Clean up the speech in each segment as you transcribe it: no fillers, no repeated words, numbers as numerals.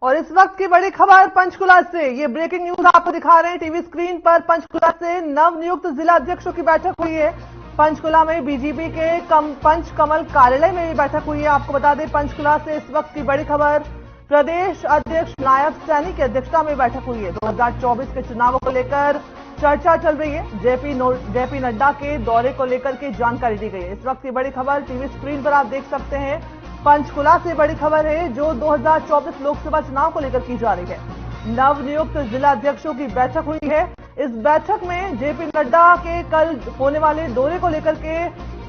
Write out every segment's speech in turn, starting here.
और इस वक्त की बड़ी खबर पंचकुला से, ये ब्रेकिंग न्यूज आपको दिखा रहे हैं टीवी स्क्रीन पर। पंचकुला से नवनियुक्त जिला अध्यक्षों की बैठक हुई है। पंचकुला में बीजेपी के पंचकमल कार्यालय में भी बैठक हुई है। आपको बता दें, पंचकुला से इस वक्त की बड़ी खबर, प्रदेश अध्यक्ष नायब सैनी की अध्यक्षता में बैठक हुई है। 2024 के चुनावों को लेकर चर्चा चल रही है। जेपी नड्डा के दौरे को लेकर के जानकारी दी गई है। इस वक्त की बड़ी खबर टीवी स्क्रीन पर आप देख सकते हैं। पंचकुला से बड़ी खबर है जो 2024 लोकसभा चुनाव को लेकर की जा रही है। नवनियुक्त जिला अध्यक्षों की बैठक हुई है। इस बैठक में जेपी नड्डा के कल होने वाले दौरे को लेकर के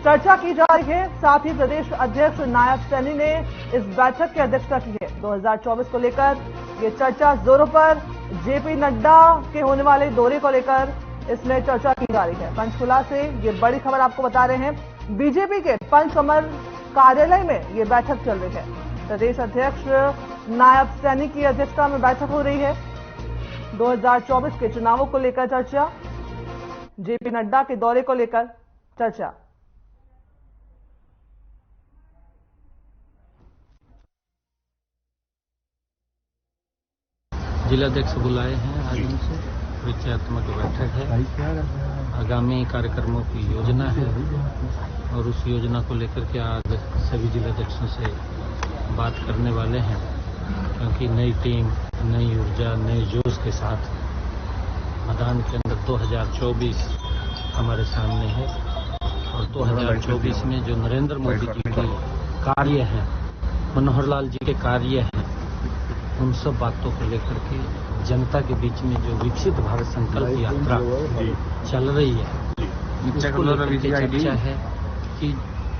चर्चा की जा रही है। साथ ही प्रदेश अध्यक्ष नायब सैनी ने इस बैठक की अध्यक्षता की है। 2024 को लेकर ये चर्चा जोरों पर, जेपी नड्डा के होने वाले दौरे को लेकर इसमें चर्चा की जा रही है। पंचकुला से ये बड़ी खबर आपको बता रहे हैं। बीजेपी के पंचकमल कार्यालय में ये बैठक चल रही है। प्रदेश अध्यक्ष नायब सैनी की अध्यक्षता में बैठक हो रही है। 2024 के चुनावों को लेकर चर्चा, जेपी नड्डा के दौरे को लेकर चर्चा। जिलाध्यक्ष बुलाए हैं, आज उनसे परिचयात्मक बैठक है। आगामी कार्यक्रमों की योजना है और उस योजना को लेकर के आज सभी जिलाध्यक्षों से बात करने वाले हैं, क्योंकि नई टीम, नई ऊर्जा, नए जोश के साथ मैदान के अंदर 2024 हमारे सामने है। और 2024 में जो नरेंद्र मोदी जी के कार्य हैं, मनोहर लाल जी के कार्य हैं, उन सब बातों को लेकर के जनता के बीच में जो विकसित भारत संकल्प यात्रा चल रही है, उसको लेकर के चर्चा है कि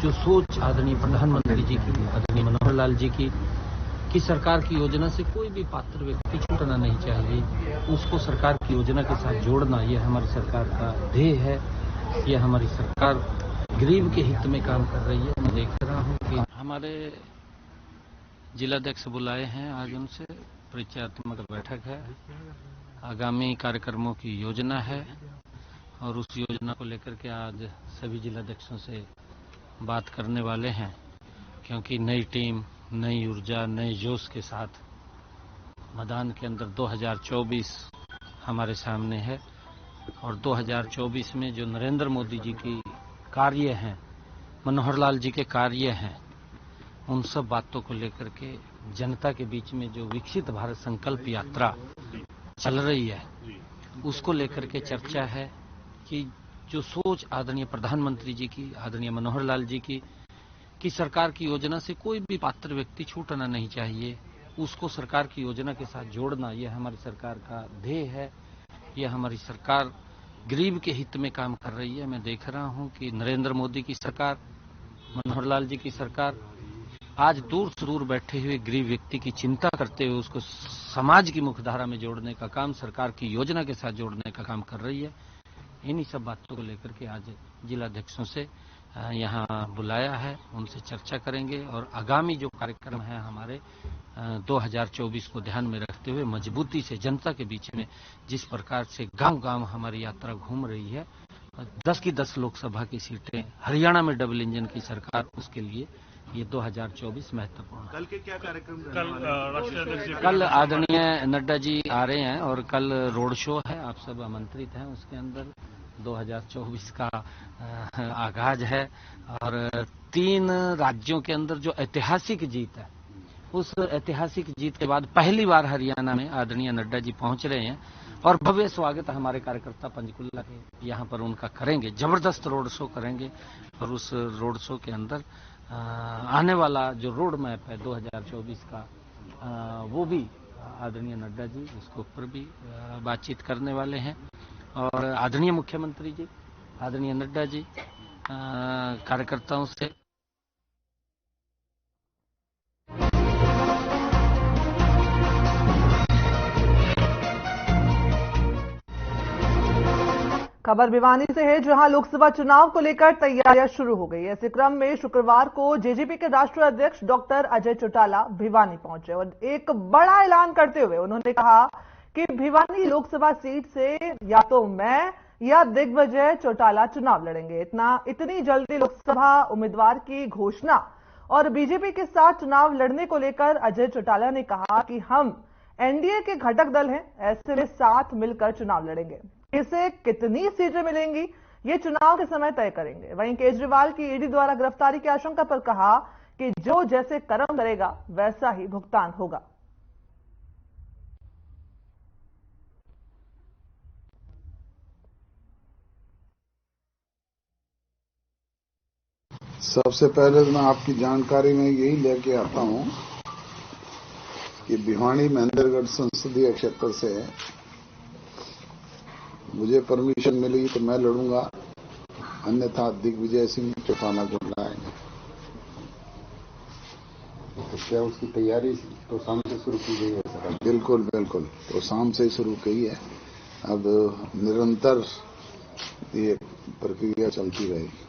जो सोच आदरणीय प्रधानमंत्री जी की, आदरणीय मनोहर लाल जी की सरकार की योजना से कोई भी पात्र व्यक्ति छूटना नहीं चाहिए, उसको सरकार की योजना के साथ जोड़ना, यह हमारी सरकार का ध्येय है। यह हमारी सरकार गरीब के हित में काम कर रही है। मैं देख रहा हूँ कि हमारे जिलाध्यक्ष बुलाए हैं, आज उनसे परिचयात्मक बैठक है। आगामी कार्यक्रमों की योजना है और उस योजना को लेकर के आज सभी जिलाध्यक्षों से बात करने वाले हैं, क्योंकि नई टीम, नई ऊर्जा, नए जोश के साथ मैदान के अंदर 2024 हमारे सामने है। और 2024 में जो नरेंद्र मोदी जी की कार्य हैं, मनोहर लाल जी के कार्य हैं, उन सब बातों को लेकर के जनता के बीच में जो विकसित भारत संकल्प यात्रा चल रही है, उसको लेकर के चर्चा है कि जो सोच आदरणीय प्रधानमंत्री जी की, आदरणीय मनोहर लाल जी की सरकार की योजना से कोई भी पात्र व्यक्ति छूटना नहीं चाहिए, उसको सरकार की योजना के साथ जोड़ना, यह हमारी सरकार का ध्येय है। यह हमारी सरकार गरीब के हित में काम कर रही है। मैं देख रहा हूं कि नरेंद्र मोदी की सरकार, मनोहर लाल जी की सरकार आज दूर से दूर बैठे हुए गरीब व्यक्ति की चिंता करते हुए उसको समाज की मुख्यधारा में जोड़ने का काम, सरकार की योजना के साथ जोड़ने का काम कर रही है। इन्हीं सब बातों को लेकर के आज जिलाध्यक्षों से यहाँ बुलाया है, उनसे चर्चा करेंगे और आगामी जो कार्यक्रम है हमारे 2024 को ध्यान में रखते हुए मजबूती से जनता के बीच में जिस प्रकार से गांव-गांव हमारी यात्रा घूम रही है, 10 की 10 लोकसभा की सीटें, हरियाणा में डबल इंजन की सरकार, उसके लिए ये 2024 महत्वपूर्ण है। कल के क्या कार्यक्रम? कल आदरणीय नड्डा जी आ रहे हैं और कल रोड शो है, आप सब आमंत्रित हैं। उसके अंदर 2024 का आगाज है और 3 राज्यों के अंदर जो ऐतिहासिक जीत है, उस ऐतिहासिक जीत के बाद पहली बार हरियाणा में आदरणीय नड्डा जी पहुंच रहे हैं और भव्य स्वागत हमारे कार्यकर्ता पंचकुला के यहाँ पर उनका करेंगे। जबरदस्त रोड शो करेंगे और उस रोड शो के अंदर आने वाला जो रोड मैप है 2024 का, वो भी आदरणीय नड्डा जी उसके ऊपर भी बातचीत करने वाले हैं। और आदरणीय मुख्यमंत्री जी, आदरणीय नड्डा जी कार्यकर्ताओं से खबर भिवानी से है, जहां लोकसभा चुनाव को लेकर तैयारियां शुरू हो गई। ऐसे क्रम में शुक्रवार को जेजेपी के राष्ट्रीय अध्यक्ष डॉक्टर अजय चौटाला भिवानी पहुंचे और एक बड़ा ऐलान करते हुए उन्होंने कहा कि भिवानी लोकसभा सीट से या तो मैं या दिग्विजय चौटाला चुनाव लड़ेंगे। इतनी जल्दी लोकसभा उम्मीदवार की घोषणा और बीजेपी के साथ चुनाव लड़ने को लेकर अजय चौटाला ने कहा कि हम एनडीए के घटक दल हैं, ऐसे में साथ मिलकर चुनाव लड़ेंगे। इसे कितनी सीटें मिलेंगी ये चुनाव के समय तय करेंगे। वहीं केजरीवाल की ईडी द्वारा गिरफ्तारी की आशंका पर कहा कि जो जैसे कर्म करेगा वैसा ही भुगतान होगा। सबसे पहले मैं आपकी जानकारी में यही लेके आता हूं कि भिवानी महेंद्रगढ़ संसदीय क्षेत्र से मुझे परमिशन मिली तो मैं लड़ूंगा, अन्यथा दिग्विजय सिंह चौटाला को लड़ाएंगे। तो क्या उसकी तैयारी तो शाम से शुरू की गई है सर? बिल्कुल बिल्कुल, तो शाम से ही शुरू की है। अब निरंतर ये प्रक्रिया चलती रहेगी।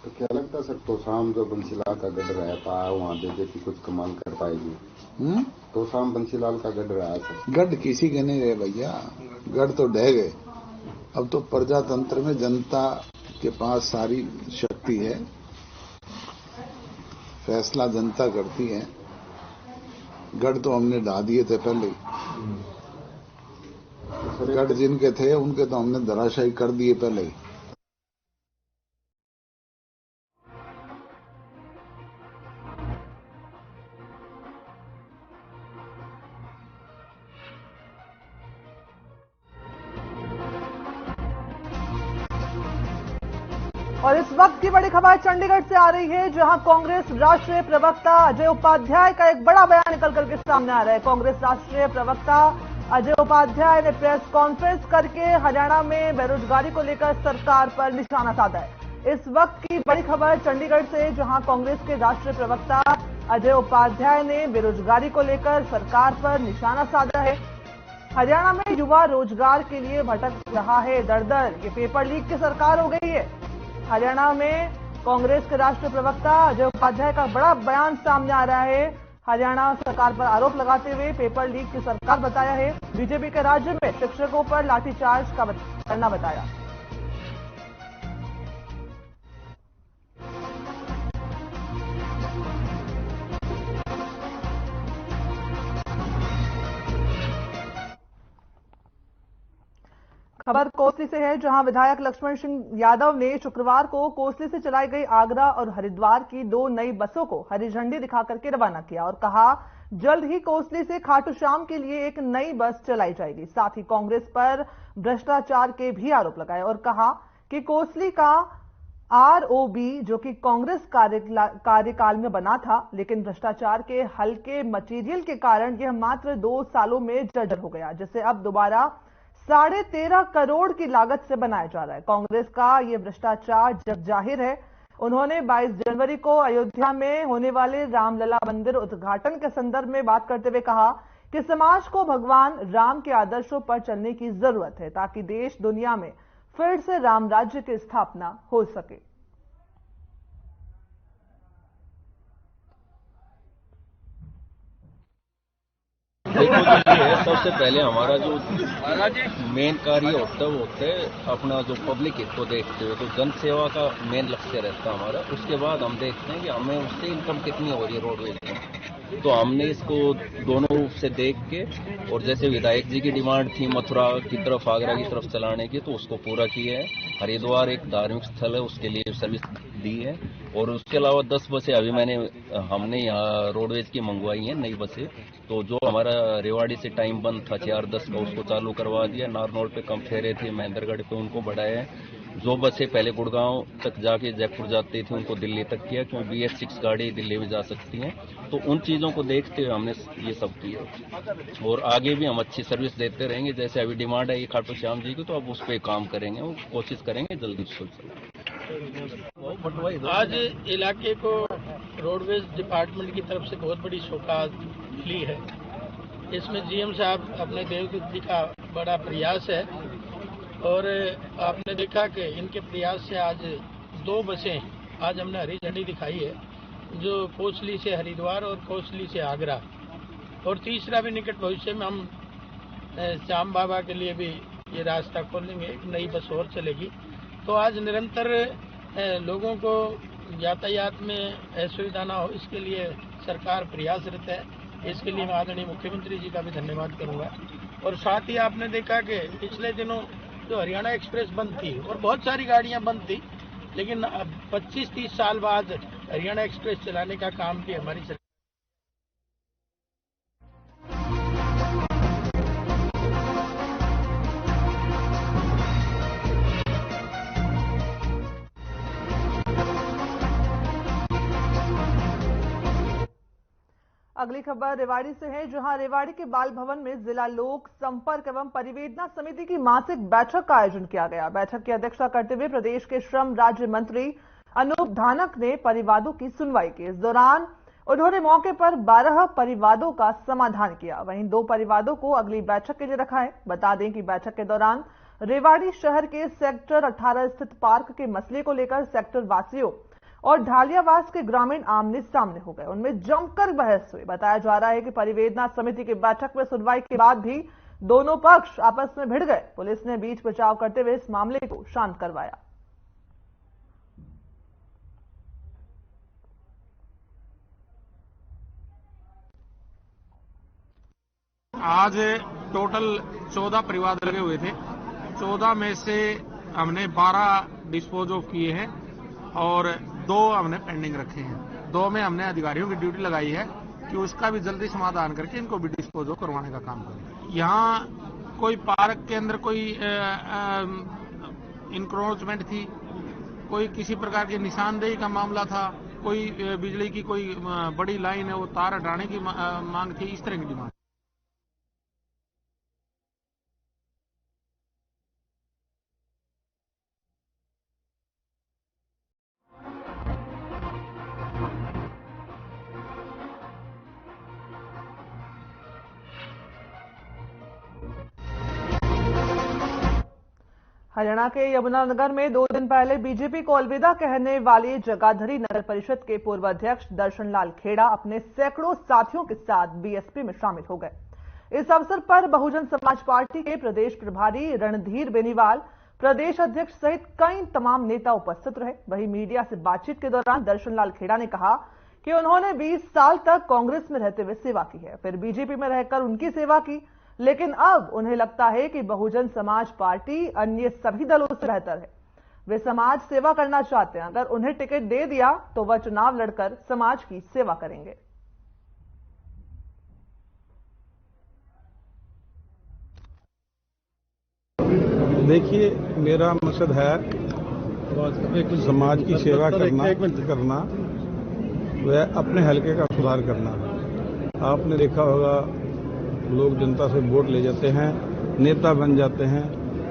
तो क्या लगता है सर, तो शाम जो बंसीलाल का गढ़ रहता है वहाँ बीजेपी कुछ कमाल कर पाएगी? तो शाम बंसीलाल का गढ़ रहा है सर। गढ़ किसी के नहीं रहे भैया, गढ़ तो ढह गए। अब तो प्रजातंत्र में जनता के पास सारी शक्ति है, फैसला जनता करती है। गढ़ तो हमने ढा दिए थे पहले, गढ़ जिनके थे उनके तो हमने धराशायी कर दिए पहले ही। और इस वक्त की बड़ी खबर चंडीगढ़ से आ रही है, जहां कांग्रेस राष्ट्रीय प्रवक्ता अजय उपाध्याय का एक बड़ा बयान निकल करके सामने आ रहा है। कांग्रेस राष्ट्रीय प्रवक्ता अजय उपाध्याय ने प्रेस कॉन्फ्रेंस करके हरियाणा में बेरोजगारी को लेकर सरकार पर निशाना साधा है। इस वक्त की बड़ी खबर चंडीगढ़ से, जहां कांग्रेस के राष्ट्रीय प्रवक्ता अजय उपाध्याय ने बेरोजगारी को लेकर सरकार पर निशाना साधा है। हरियाणा में युवा रोजगार के लिए भटक रहा है दर दर, ये पेपर लीक की सरकार हो गई है। हरियाणा में कांग्रेस के राष्ट्रीय प्रवक्ता अजय उपाध्याय का बड़ा बयान सामने आ रहा है। हरियाणा सरकार पर आरोप लगाते हुए पेपर लीक की सरकार बताया है। बीजेपी के राज्य में शिक्षकों पर लाठीचार्ज करना बताया। खबर कोसली से है, जहां विधायक लक्ष्मण सिंह यादव ने शुक्रवार को कोसली से चलाई गई आगरा और हरिद्वार की 2 नई बसों को हरी झंडी दिखाकर के रवाना किया और कहा जल्द ही कोसली से खाटू श्याम के लिए एक नई बस चलाई जाएगी। साथ ही कांग्रेस पर भ्रष्टाचार के भी आरोप लगाए और कहा कि कोसली का आरओबी जो कि कांग्रेस कार्यकाल में बना था, लेकिन भ्रष्टाचार के हल्के मटीरियल के कारण यह मात्र 2 सालों में जर्जर हो गया, जिसे अब दोबारा 13.5 करोड़ की लागत से बनाया जा रहा है। कांग्रेस का यह भ्रष्टाचार जग जाहिर है। उन्होंने 22 जनवरी को अयोध्या में होने वाले रामलला मंदिर उद्घाटन के संदर्भ में बात करते हुए कहा कि समाज को भगवान राम के आदर्शों पर चलने की जरूरत है, ताकि देश दुनिया में फिर से राम राज्य की स्थापना हो सके। देखो जो ये है, सबसे पहले हमारा जो मेन कार्य होता है वो होता है अपना जो पब्लिक हित को देखते हुए, तो जन सेवा का मेन लक्ष्य रहता है हमारा। उसके बाद हम देखते हैं कि हमें उससे इनकम कितनी हो रही है रोडवेज में। तो हमने इसको दोनों रूप से देख के, और जैसे विधायक जी की डिमांड थी मथुरा की तरफ, आगरा की तरफ चलाने की, तो उसको पूरा किया है। हरिद्वार एक धार्मिक स्थल है, उसके लिए सर्विस दी है। और उसके अलावा 10 बसें अभी हमने यहाँ रोडवेज की मंगवाई हैं, नई बसें। तो जो हमारा रेवाड़ी से टाइम बंद था 4-10 का, उसको चालू करवा दिया। नारनौल पे कम ठहरे थे, महेंद्रगढ़ पे उनको बढ़ाया है। जो बसें पहले गुड़गांव तक जाके जयपुर जाती थी उनको दिल्ली तक किया, क्योंकि BS6 गाड़ी दिल्ली भी जा सकती है। तो उन चीजों को देखते हुए हमने ये सब किया, और आगे भी हम अच्छी सर्विस देते रहेंगे। जैसे अभी डिमांड है ये खाटू श्याम जी की, तो अब उस पर काम करेंगे, वो कोशिश करेंगे जल्दी से। आज इलाके को रोडवेज डिपार्टमेंट की तरफ से बहुत बड़ी सौगात मिली है। इसमें GM साहब अपने देवदूत का बड़ा प्रयास है, और आपने देखा कि इनके प्रयास से आज 2 बसें आज हमने हरी झंडी दिखाई है, जो कोसली से हरिद्वार और कोसली से आगरा, और तीसरा भी निकट भविष्य में हम श्याम बाबा के लिए भी ये रास्ता खोलेंगे, एक नई बस और चलेगी। तो आज निरंतर लोगों को यातायात में असुविधा ना हो, इसके लिए सरकार प्रयासरत है। इसके लिए मैं आदरणीय मुख्यमंत्री जी का भी धन्यवाद करूंगा। और साथ ही आपने देखा कि पिछले दिनों जो हरियाणा एक्सप्रेस बंद थी और बहुत सारी गाड़ियां बंद थी, लेकिन अब 25-30 साल बाद हरियाणा एक्सप्रेस चलाने का काम भी हमारी सरकार। अगली खबर रेवाड़ी से है, जहां रेवाड़ी के बाल भवन में जिला लोक संपर्क एवं परिवेदना समिति की मासिक बैठक का आयोजन किया गया। बैठक की अध्यक्षता करते हुए प्रदेश के श्रम राज्य मंत्री अनूप धानक ने परिवादों की सुनवाई की। इस दौरान उन्होंने मौके पर 12 परिवादों का समाधान किया। वहीं 2 परिवादों को अगली बैठक के लिए रखा है। बता दें कि बैठक के दौरान रेवाड़ी शहर के सेक्टर 18 स्थित पार्क के मसले को लेकर सेक्टर वासियों और ढालियावास के ग्रामीण आमने सामने हो गए। उनमें जमकर बहस हुई। बताया जा रहा है कि परिवेदना समिति की बैठक में सुनवाई के बाद भी दोनों पक्ष आपस में भिड़ गए। पुलिस ने बीच बचाव करते हुए इस मामले को शांत करवाया। आज टोटल 14 परिवाद लगे हुए थे। 14 में से हमने 12 डिस्पोज ऑफ किए हैं और 2 हमने पेंडिंग रखे हैं। 2 में हमने अधिकारियों की ड्यूटी लगाई है कि उसका भी जल्दी समाधान करके इनको भी डिस्पोज ऑफ करवाने का काम करें। यहाँ कोई पार्क के अंदर कोई इंक्रोचमेंट थी, कोई किसी प्रकार की निशानदेही का मामला था, कोई बिजली की कोई बड़ी लाइन है वो तार हटाने की मांग थी, इस तरह की डिमांड। हरियाणा के यमुनानगर में 2 दिन पहले बीजेपी को अलविदा कहने वाले जगाधरी नगर परिषद के पूर्व अध्यक्ष दर्शन लाल खेड़ा अपने सैकड़ों साथियों के साथ बीएसपी में शामिल हो गए। इस अवसर पर बहुजन समाज पार्टी के प्रदेश प्रभारी रणधीर बेनीवाल, प्रदेश अध्यक्ष सहित कई तमाम नेता उपस्थित रहे। वहीं मीडिया से बातचीत के दौरान दर्शन लाल खेड़ा ने कहा कि उन्होंने 20 साल तक कांग्रेस में रहते हुए सेवा की है, फिर बीजेपी में रहकर उनकी सेवा की, लेकिन अब उन्हें लगता है कि बहुजन समाज पार्टी अन्य सभी दलों से बेहतर है। वे समाज सेवा करना चाहते हैं। अगर उन्हें टिकट दे दिया तो वह चुनाव लड़कर समाज की सेवा करेंगे। देखिए, मेरा मकसद है समाज की सेवा करना वह अपने हलके का सुधार करना। आपने देखा होगा, लोग जनता से वोट ले जाते हैं, नेता बन जाते हैं,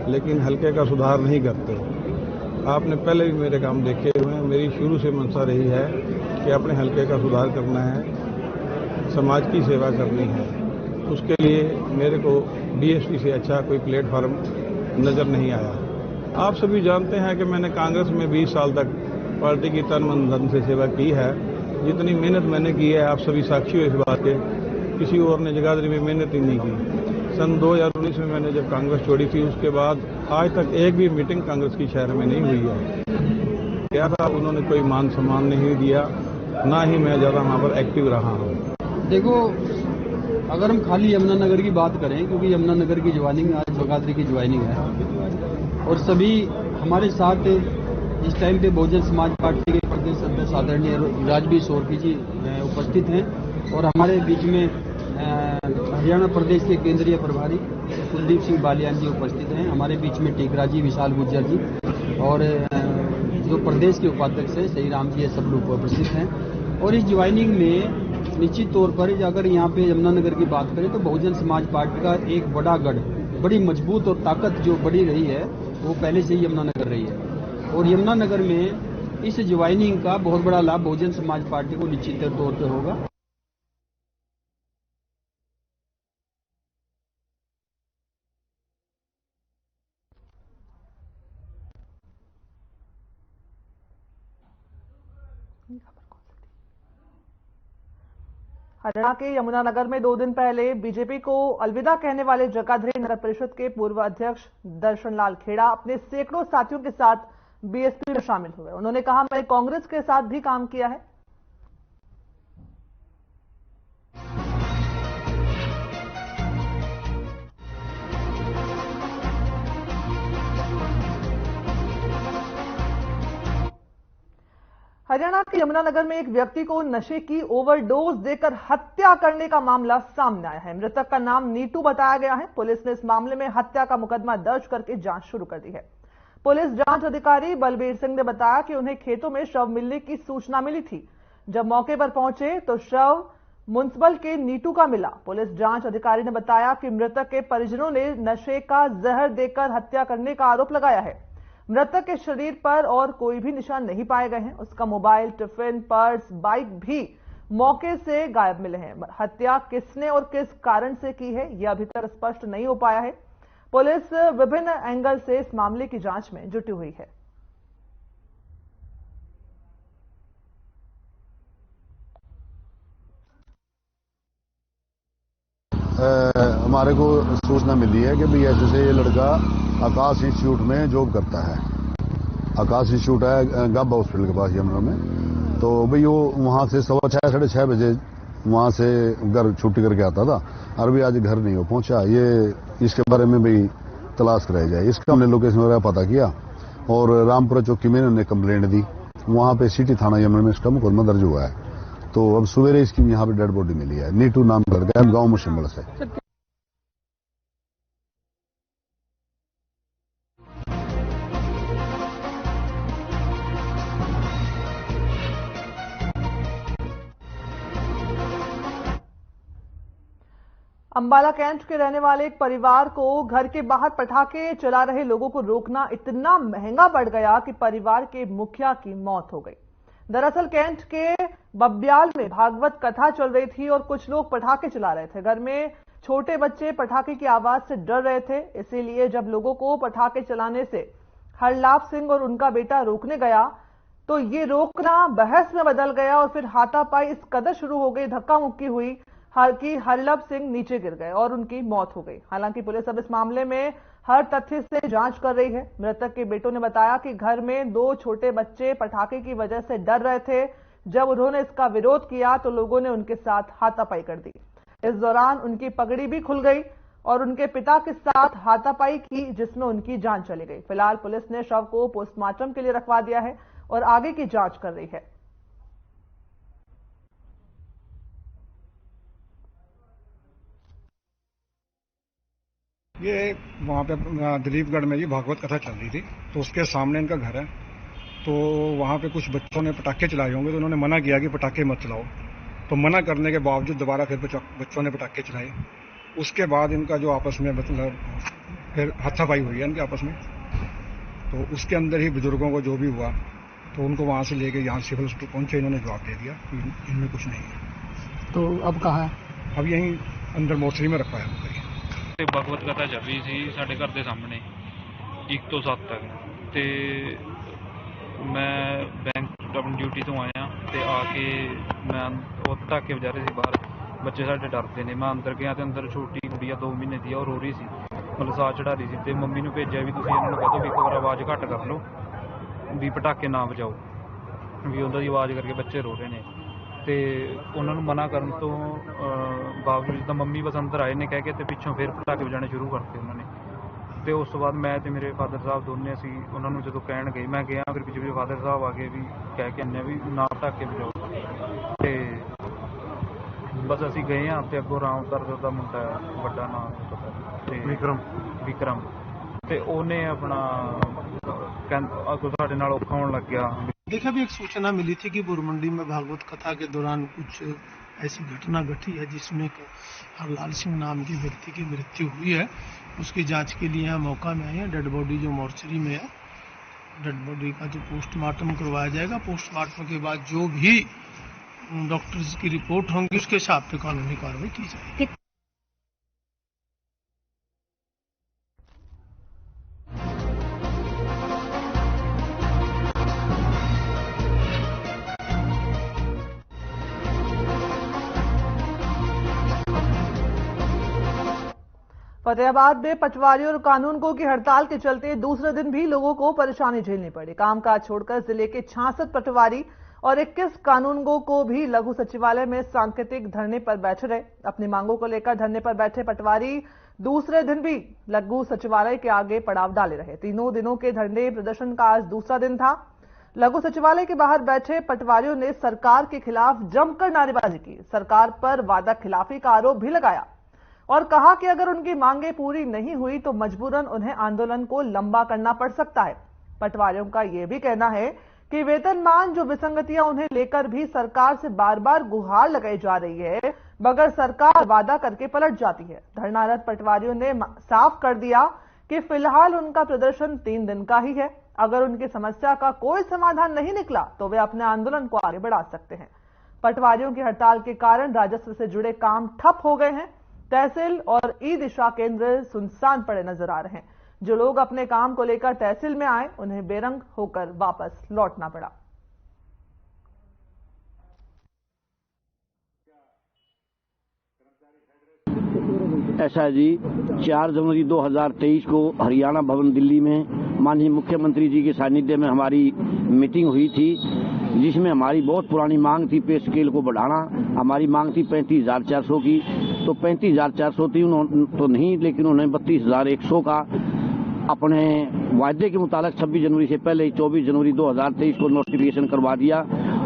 लेकिन हलके का सुधार नहीं करते। आपने पहले भी मेरे काम देखे हुए हैं। मेरी शुरू से मंशा रही है कि अपने हलके का सुधार करना है, समाज की सेवा करनी है। उसके लिए मेरे को बीएसपी से अच्छा कोई प्लेटफॉर्म नजर नहीं आया। आप सभी जानते हैं कि मैंने कांग्रेस में 20 साल तक पार्टी की तन मन धन से सेवा की है। जितनी मेहनत मैंने की है, आप सभी साक्षी हो इस बात के, किसी और ने जगाधरी में मेहनत ही नहीं की। सन 2019 में मैंने जब कांग्रेस छोड़ी थी, उसके बाद आज तक एक भी मीटिंग कांग्रेस की शहर में नहीं हुई है। क्या था, उन्होंने कोई मान सम्मान नहीं दिया, ना ही मैं ज्यादा वहां पर एक्टिव रहा हूं। देखो, अगर हम खाली यमुनानगर की बात करें, क्योंकि यमुनानगर की ज्वाइनिंग आज जगाधरी की ज्वाइनिंग है और सभी हमारे साथ इस टाइम पे बहुजन समाज पार्टी के प्रदेश अध्यक्ष आदरणीय राजवीर सोरकी जी उपस्थित हैं और हमारे बीच में हरियाणा प्रदेश के केंद्रीय प्रभारी कुलदीप सिंह बालियान जी उपस्थित हैं। हमारे बीच में टीकरा जी, विशाल गुर्जर जी और जो प्रदेश के उपाध्यक्ष हैं सही राम जी, ये सब लोग उपस्थित हैं। और इस ज्वाइनिंग में निश्चित तौर पर अगर यहाँ पे यमुनानगर की बात करें तो बहुजन समाज पार्टी का एक बड़ा गढ़, बड़ी मजबूत और ताकत जो बड़ी रही है वो पहले से ही यमुनानगर रही है। और यमुनानगर में इस ज्वाइनिंग का बहुत बड़ा लाभ बहुजन समाज पार्टी को निश्चित तौर पर होगा। हरियाणा के यमुनानगर में 2 दिन पहले बीजेपी को अलविदा कहने वाले जगाधरी नगर परिषद के पूर्व अध्यक्ष दर्शन लाल खेड़ा अपने सैकड़ों साथियों के साथ बीएसपी में शामिल हुए। उन्होंने कहा, मैंने कांग्रेस के साथ भी काम किया है। हरियाणा के यमुनानगर में एक व्यक्ति को नशे की ओवरडोज देकर हत्या करने का मामला सामने आया है। मृतक का नाम नीटू बताया गया है। पुलिस ने इस मामले में हत्या का मुकदमा दर्ज करके जांच शुरू कर दी है। पुलिस जांच अधिकारी बलबीर सिंह ने बताया कि उन्हें खेतों में शव मिलने की सूचना मिली थी। जब मौके पर पहुंचे तो शव मुंसबल के नीटू का मिला। पुलिस जांच अधिकारी ने बताया कि मृतक के परिजनों ने नशे का जहर देकर हत्या करने का आरोप लगाया है। मृतक के शरीर पर और कोई भी निशान नहीं पाए गए हैं। उसका मोबाइल, टिफिन, पर्स, बाइक भी मौके से गायब मिले हैं। हत्या किसने और किस कारण से की है, यह अभी तक स्पष्ट नहीं हो पाया है। पुलिस विभिन्न एंगल से इस मामले की जांच में जुटी हुई है। हमारे को सूचना मिली है कि भाई ऐसे ये लड़का आकाश इंस्टीट्यूट में जॉब करता है। आकाश इंस्टीट्यूट है गब्बा हॉस्पिटल के पास यमुना में। तो भाई वो वहां से 6:15 साढ़े 6 बजे वहां से घर छुट्टी करके आता था और भी आज घर नहीं हो पहुंचा। ये इसके बारे में भाई तलाश कराई जाए। इसका हमने लोकेशन वगैरह पता किया और रामपुरा चौकी में इन्होंने कंप्लेंट दी। वहां पे सिटी थाना यमुना में इसका मुकदमा दर्ज हुआ है। तो अब सवेरे इसकी यहाँ पे डेड बॉडी मिली है। नीटू नाम का लड़का है, गाँव मुशम्बल से। अंबाला कैंट के रहने वाले एक परिवार को घर के बाहर पटाखे चला रहे लोगों को रोकना इतना महंगा पड़ गया कि परिवार के मुखिया की मौत हो गई। दरअसल कैंट के बब्याल में भागवत कथा चल रही थी और कुछ लोग पटाखे चला रहे थे। घर में छोटे बच्चे पटाखे की आवाज से डर रहे थे, इसीलिए जब लोगों को पटाखे चलाने से हरलाभ सिंह और उनका बेटा रोकने गया तो ये रोकना बहस में बदल गया और फिर हाथापाई इस कदर शुरू हो गई, धक्का मुक्की हुई कि हरलभ सिंह नीचे गिर गए और उनकी मौत हो गई। हालांकि पुलिस अब इस मामले में हर तथ्य से जांच कर रही है। मृतक के बेटों ने बताया कि घर में 2 छोटे बच्चे पटाखे की वजह से डर रहे थे। जब उन्होंने इसका विरोध किया तो लोगों ने उनके साथ हाथापाई कर दी। इस दौरान उनकी पगड़ी भी खुल गई और उनके पिता के साथ हाथापाई की, जिसमें उनकी जान चली गई। फिलहाल पुलिस ने शव को पोस्टमार्टम के लिए रखवा दिया है और आगे की जांच कर रही है। ये वहाँ पे दिलीपगढ़ में जी भागवत कथा चल रही थी, तो उसके सामने इनका घर है। तो वहाँ पे कुछ बच्चों ने पटाखे चलाए होंगे, तो उन्होंने मना किया कि पटाखे मत चलाओ। तो मना करने के बावजूद दोबारा फिर बच्चों ने पटाखे चलाए। उसके बाद इनका जो आपस में मतलब फिर हाथापाई हुई है इनके आपस में। तो उसके अंदर ही बुजुर्गों को जो भी हुआ तो उनको वहाँ से लेके यहाँ सिविल हॉस्पिटल पहुंचे। इन्होंने जवाब दे दिया कि इनमें कुछ नहीं है। तो अब कहाँ है? अब यहीं अंदर मोर्चरी में रखा है। भगवत कथा चल रही थी साढ़े घर के सामने 1 ਤੋਂ 7 तक ਤੇ मैं बैंक अपनी ड्यूटी तो आया ਤੇ ਆ ਕੇ मैं ਉਹ ਪਟਾਕੇ ਵਜਾ ਰਹੇ ਸੀ ਬਾਹਰ। ਬੱਚੇ ਸਾਡੇ ਡਰਦੇ ਨੇ। ਮੈਂ ਅੰਦਰ ਗਿਆ ਤੇ ਅੰਦਰ ਛੋਟੀ ਕੁੜੀਆ 2 ਮਹੀਨੇ ਦੀ ਉਹ ਰੋ ਰਹੀ ਸੀ, ਮਤਲਬ ਸਾਹ ਚੜਾ ਰਹੀ ਸੀ ਤੇ ਮੰਮੀ ਨੂੰ ਭੇਜਿਆ ਵੀ ਤੁਸੀਂ ਇਹਨਾਂ ਨੂੰ ਕਹੋ ਵੀ ਇੱਕ ਵਾਰ ਆਵਾਜ਼ ਘੱਟ ਕਰ ਲਓ ਵੀ ਪਟਾਕੇ ਨਾ ਵਜਾਓ, ਵੀ ਉਹਨਾਂ ਦੀ ਆਵਾਜ਼ ਕਰਕੇ ਬੱਚੇ ਰੋ ਰਹੇ ਨੇ। ਤੇ ਉਹਨਾਂ ਨੂੰ ਮਨਾ ਕਰਨ ਤੋਂ ਬਾਵਜੂਦ ਤਾਂ ਮੰਮੀ ਬਸ ਅੰਦਰ ਆਏ ਨੇ ਕਹਿ ਕੇ ਤੇ ਪਿੱਛੋਂ ਫਿਰ ਪਟਾਕੇ ਵਜਾਣੇ ਸ਼ੁਰੂ ਕਰਤੇ ਉਹਨਾਂ ਨੇ। ਤੇ ਉਸ ਤੋਂ ਬਾਅਦ ਮੈਂ ਤੇ ਮੇਰੇ ਫਾਦਰ ਸਾਹਿਬ ਦੋਨੇ ਅਸੀਂ ਉਹਨਾਂ ਨੂੰ ਜਦੋਂ ਕਹਿਣ ਗਏ, ਮੈਂ ਗਿਆ ਫਿਰ ਪਿੱਛੇ ਮੇਰੇ ਫਾਦਰ ਸਾਹਿਬ ਆ ਗਏ ਵੀ ਕਹਿ ਕੇ ਆਨੇ ਵੀ ਨਾ ਪਟਾਕੇ ਵਜਾਓ। ਤੇ ਬਸ ਅਸੀਂ ਗਏ ਹਾਂ ਤੇ ਅੱਗੋਂ ਰਾਮਦਰ ਦਾ ਮੁੰਡਾ ਵੱਡਾ ਨਾਂ ਤੇ ਵਿਕਰਮ ਤੇ ਉਹਨੇ ਆਪਣਾ ਅੱਗੋਂ ਸਾਡੇ ਨਾਲ ਔਖਾ ਹੋਣ ਲੱਗ ਗਿਆ। देखा भी एक सूचना मिली थी कि बुरमंडी में भागवत कथा के दौरान कुछ ऐसी घटना घटी है जिसमें हरलाल सिंह नाम के व्यक्ति की मृत्यु हुई है। उसकी जांच के लिए यहाँ मौका में आए हैं। डेड बॉडी जो मोर्चरी में है, डेड बॉडी का जो पोस्टमार्टम करवाया जाएगा। पोस्टमार्टम के बाद जो भी डॉक्टर्स की रिपोर्ट होंगी उसके हिसाब से कानूनी कार्रवाई की जाएगी। फतेहाबाद में पटवारियों और कानूनगों की हड़ताल के चलते दूसरे दिन भी लोगों को परेशानी झेलनी पड़ी। कामकाज छोड़कर जिले के 66 पटवारी और 21 कानूनगो को भी लघु सचिवालय में सांकेतिक धरने पर बैठे रहे। अपनी मांगों को लेकर धरने पर बैठे पटवारी दूसरे दिन भी लघु सचिवालय के आगे पड़ाव डाले रहे। तीनों दिनों के धरने प्रदर्शन का आज दूसरा दिन था। लघु सचिवालय के बाहर बैठे पटवारियों ने सरकार के खिलाफ जमकर नारेबाजी की। सरकार पर वादा खिलाफी का आरोप भी लगाया और कहा कि अगर उनकी मांगे पूरी नहीं हुई तो मजबूरन उन्हें आंदोलन को लंबा करना पड़ सकता है। पटवारियों का यह भी कहना है कि वेतनमान जो विसंगतियां उन्हें लेकर भी सरकार से बार बार गुहार लगाई जा रही है, मगर सरकार वादा करके पलट जाती है। धरनारत पटवारियों ने साफ कर दिया कि फिलहाल उनका प्रदर्शन 3 दिन का ही है। अगर उनकी समस्या का कोई समाधान नहीं निकला तो वे अपने आंदोलन को आगे बढ़ा सकते हैं। पटवारियों की हड़ताल के कारण राजस्व से जुड़े काम ठप हो गए हैं। तहसील और ई दिशा केंद्र सुनसान पड़े नजर आ रहे हैं। जो लोग अपने काम को लेकर तहसील में आए उन्हें बेरंग होकर वापस लौटना पड़ा। एसआईजी 4 जनवरी 2023 को हरियाणा भवन दिल्ली में माननीय मुख्यमंत्री जी के सानिध्य में हमारी मीटिंग हुई थी, जिसमें हमारी बहुत पुरानी मांग थी पे स्केल को बढ़ाना। हमारी मांग थी 35,400 की, तो 35,400 थी तो नहीं, लेकिन उन्होंने 32,100 का अपने वायदे के मुताबिक 26 जनवरी से पहले 24 जनवरी 2023 को नोटिफिकेशन करवा दिया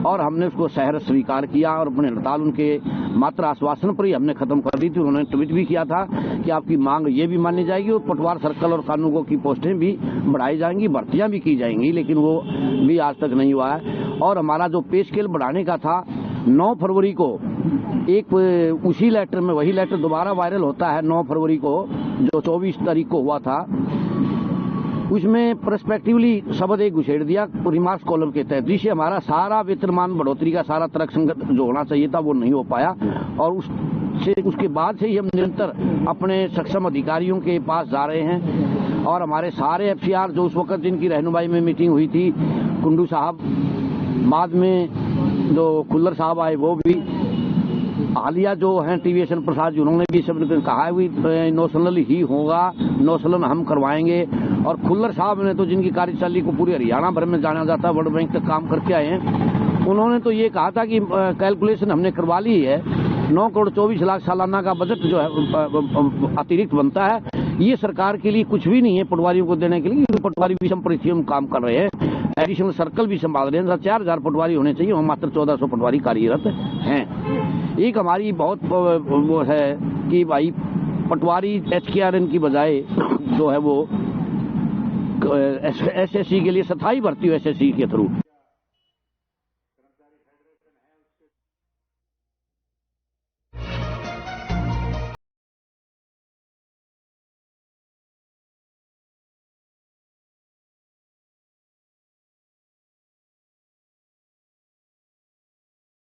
और हमने उसको सहर्ष स्वीकार किया और अपने हड़ताल उनके मात्र आश्वासन पर ही हमने खत्म कर दी थी। उन्होंने ट्वीट भी किया था कि आपकी मांग ये भी मानी जाएगी और पटवार सर्कल और कानूनगो की पोस्टें भी बढ़ाई जाएंगी, भर्तियां भी की जाएंगी, लेकिन वो भी आज तक नहीं हुआ है। और हमारा जो पे स्केल बढ़ाने का था 9 फरवरी को एक उसी लेटर में वही लेटर दोबारा वायरल होता है 9 फरवरी को, जो 24 तारीख को हुआ था। उसमें पर्सपेक्टिवली शब्द एक घुसेड़ दिया रिमार्क्स कॉलम के तहत, जिससे हमारा सारा वेतनमान बढ़ोतरी का सारा तर्कसंगत जो होना चाहिए था वो नहीं हो पाया। और उसके बाद से ही हम निरंतर अपने सक्षम अधिकारियों के पास जा रहे हैं और हमारे सारे एफसीआर जो उस वक्त जिनकी रहनुमाई में मीटिंग हुई थी, कुंडू साहब, बाद में जो खुल्लर साहब आए वो भी, हालिया जो हैं टीवीएसन प्रसाद जी, उन्होंने भी सब कहा है नौसलन ही होगा, नौसलन हम करवाएंगे। और खुल्लर साहब ने तो जिनकी कार्यशैली को पूरे हरियाणा भर में जाना जाता है, वर्ल्ड बैंक तक काम करके आए हैं, उन्होंने तो ये कहा था कि कैलकुलेशन हमने करवा ली है, 9 करोड़ 24 लाख सालाना का बजट जो है अतिरिक्त बनता है, ये सरकार के लिए कुछ भी नहीं है पटवारियों को देने के लिए। पटवारी विषम परिस्थितियों में काम कर रहे हैं, एडिशनल सर्कल भी संभाल रहे हैं। 4,000 पटवारी होने चाहिए, हम मात्र 1,400 पटवारी कार्यरत हैं। एक हमारी बहुत वो है कि भाई पटवारी HKRN की बजाय जो है वो SSC के लिए स्थायी भर्ती हो SSC के थ्रू